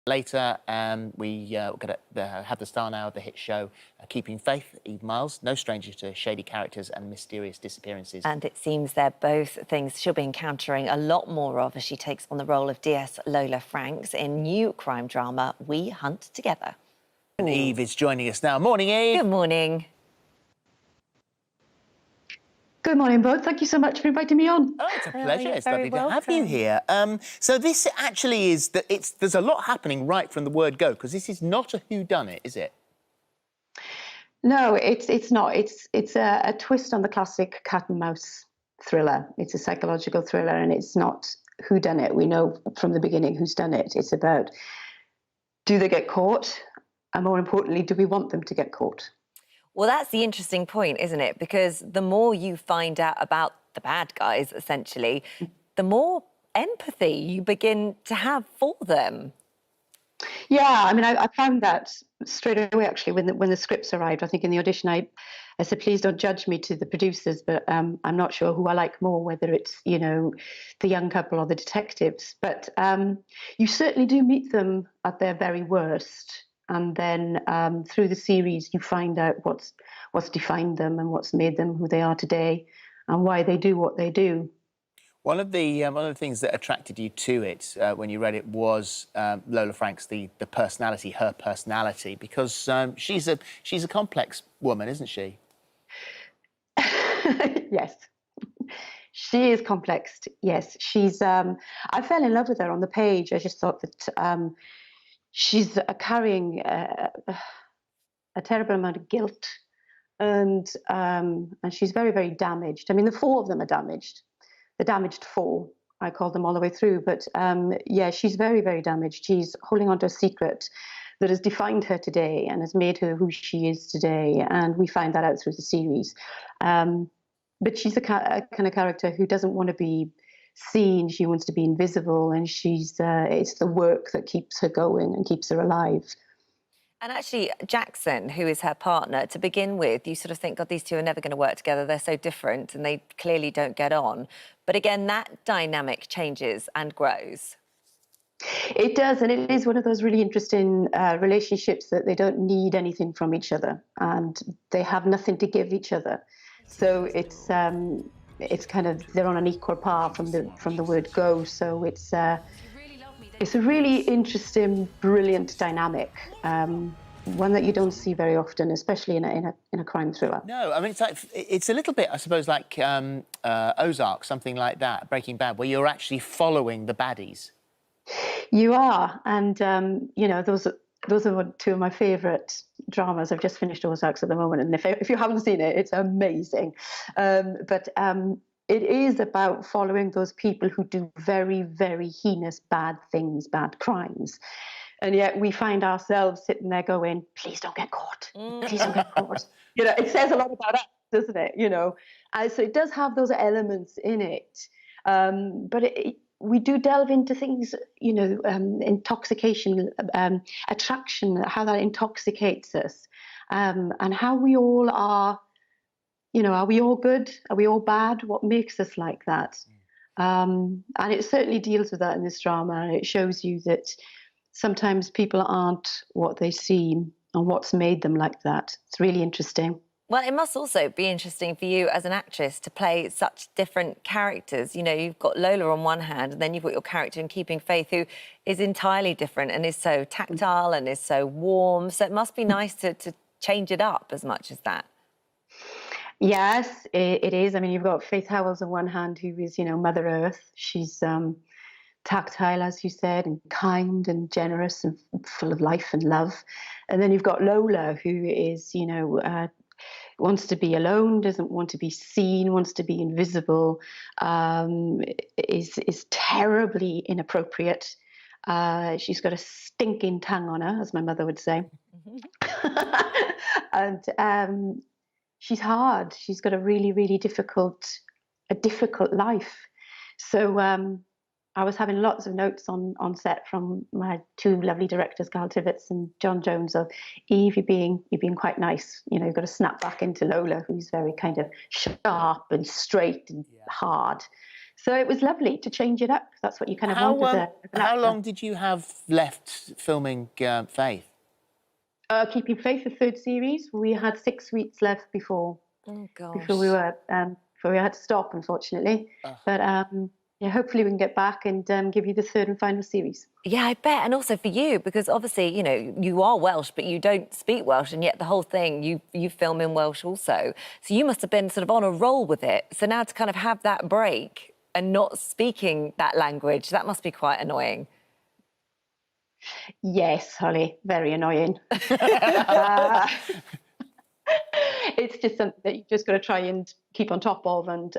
later. We're going to have the star now of the hit show Keeping Faith, Eve Myles, no stranger to shady characters and mysterious disappearances. And it seems they're both things she'll be encountering a lot more of as she takes on the role of DS Lola Frank in new crime drama We Hunt Together. And Eve is joining us now. Morning, Eve. Good morning. Good morning, both. Thank you so much for inviting me on. Oh, it's a pleasure. It's lovely welcome. to have you here. So this actually is there's a lot happening right from the word go, because this is not a whodunit, is it? No, it's not. It's a twist on the classic cat and mouse thriller. It's a psychological thriller, and it's not who done it. We know from the beginning who's done it. It's about, do they get caught? And more importantly, do we want them to get caught? Well, that's the interesting point, isn't it? Because the more you find out about the bad guys, essentially, the more empathy you begin to have for them. Yeah, I mean, I found that straight away, actually, when the scripts arrived. I think in the audition, I said, please don't judge me to the producers, but I'm not sure who I like more, whether it's, the young couple or the detectives. But you certainly do meet them at their very worst. And then through the series, you find out what's defined them and what's made them who they are today and why they do what they do. One of the things that attracted you to it when you read it was Lola Frank's the personality, her personality, because she's a complex woman, isn't she? Yes, she is complex. Yes, she's. I fell in love with her on the page. I just thought that she's carrying a terrible amount of guilt, and she's very, very damaged. I mean, the four of them are damaged. The damaged four, I call them all the way through. But yeah, she's very, very damaged. She's holding on to a secret that has defined her today and has made her who she is today. And we find that out through the series. But she's a kind of character who doesn't want to be seen. She wants to be invisible, and it's the work that keeps her going and keeps her alive. And actually, Jackson, who is her partner, to begin with, you sort of think, God, these two are never going to work together. They're so different and they clearly don't get on. But again, that dynamic changes and grows. It does, and it is one of those really interesting relationships that they don't need anything from each other and they have nothing to give each other. So it's kind of, they're on an equal par from the word go. So it's a really interesting, brilliant dynamic, one that you don't see very often, especially in a crime thriller. No, I mean, it's a little bit, I suppose, like Ozark, something like that, Breaking Bad, where you're actually following the baddies. You are, and those are two of my favourite dramas. I've just finished Ozarks at the moment, and if you haven't seen it, it's amazing. But it is about following those people who do very, very heinous, bad things, bad crimes. And yet we find ourselves sitting there going, please don't get caught. Please don't get caught. It says a lot about us, doesn't it? So it does have those elements in it. But we do delve into things, intoxication, attraction, how that intoxicates us, and how we all are. Are we all good? Are we all bad? What makes us like that? And it certainly deals with that in this drama. And it shows you that sometimes people aren't what they seem and what's made them like that. It's really interesting. Well, it must also be interesting for you as an actress to play such different characters. You've got Lola on one hand, and then you've got your character in Keeping Faith, who is entirely different and is so tactile and is so warm. So it must be nice to change it up as much as that. Yes, it is. I mean, you've got Faith Howells on one hand, who is, Mother Earth. She's tactile, as you said, and kind and generous and full of life and love. And then you've got Lola, who is, wants to be alone, doesn't want to be seen, wants to be invisible, is terribly inappropriate. She's got a stinking tongue on her, as my mother would say. And she's hard. She's got a really, really difficult life. So I was having lots of notes on set from my two lovely directors, Carl Tibbets and John Jones, of Eve, you're being quite nice. You've got to snap back into Lola, who's very kind of sharp and straight and hard. So it was lovely to change it up. That's what you kind of want as an how actor. long did you have left filming Faith? Keeping Faith, the third series, we had 6 weeks left before Oh, we gosh. were before we had to stop, unfortunately. But yeah, hopefully we can get back and give you the third and final series. Yeah, I bet. And also for you, because obviously, you know, you are Welsh, but you don't speak Welsh, and yet the whole thing, you film in Welsh also. So you must have been sort of on a roll with it. So now to kind of have that break and not speaking that language, that must be quite annoying. Yes, Holly, very annoying. It's just something that you just got to try and keep on top of and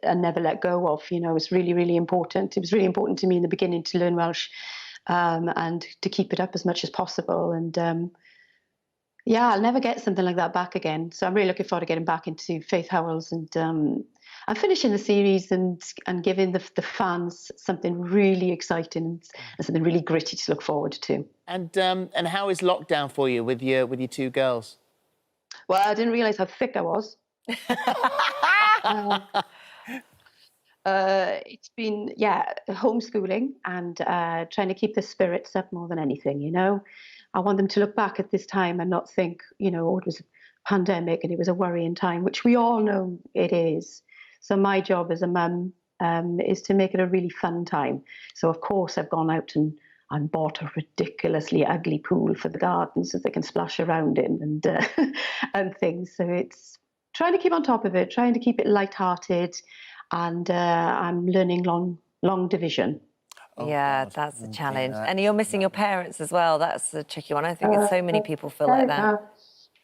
never let go of. You know, it's really, really important. It was really important to me in the beginning to learn Welsh and to keep it up as much as possible. And yeah, I'll never get something like that back again. So I'm really looking forward to getting back into Faith Howells and finishing the series and giving the fans something really exciting and something really gritty to look forward to. And how is lockdown for you with your two girls? Well, I didn't realise how thick I was. It's been, homeschooling and trying to keep the spirits up more than anything, you know. I want them to look back at this time and not think, you know, oh, it was a pandemic and it was a worrying time, which we all know it is. So my job as a mum is to make it a really fun time. So, of course, I've gone out and bought a ridiculously ugly pool for the garden so they can splash around in and things. So it's trying to keep on top of it, trying to keep it light-hearted, and I'm learning long division. Oh, yeah, God. that's a Oh, challenge. dear, And you're missing your parents as well. That's a tricky one. I think so many people feel like that.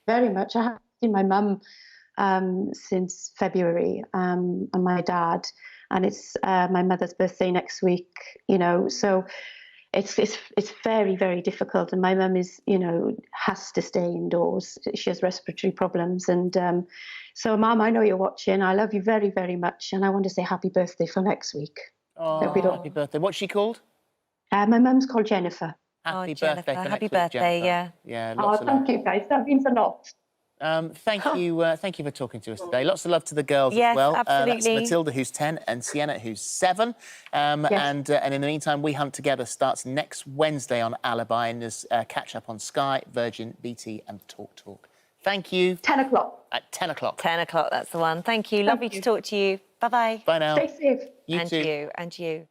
Very much. I haven't seen my mum since February and my dad, and it's my mother's birthday next week, you know, so it's very, very difficult. And my mum is, you know, has to stay indoors. She has respiratory problems. And so, Mum, I know you're watching. I love you very, very much. And I want to say happy birthday for next week. Oh, happy birthday. What's she called? My mum's called Jennifer. Happy Jennifer, birthday for happy next week, birthday, Jennifer. yeah. Yeah, lots of love. Thank you, guys. That means a lot. Thank you for talking to us today. Lots of love to the girls Yes, as well. That's absolutely. Matilda, who's 10, and Sienna, who's 7. Yes. And in the meantime, We Hunt Together starts next Wednesday on Alibi, and there's catch up on Sky, Virgin, BT, and Talk Talk. Thank you. 10 o'clock. At 10 o'clock. 10 o'clock, that's the one. Thank you. Lovely to talk to you. Bye-bye. Bye now. Stay safe. You And too. you, and you.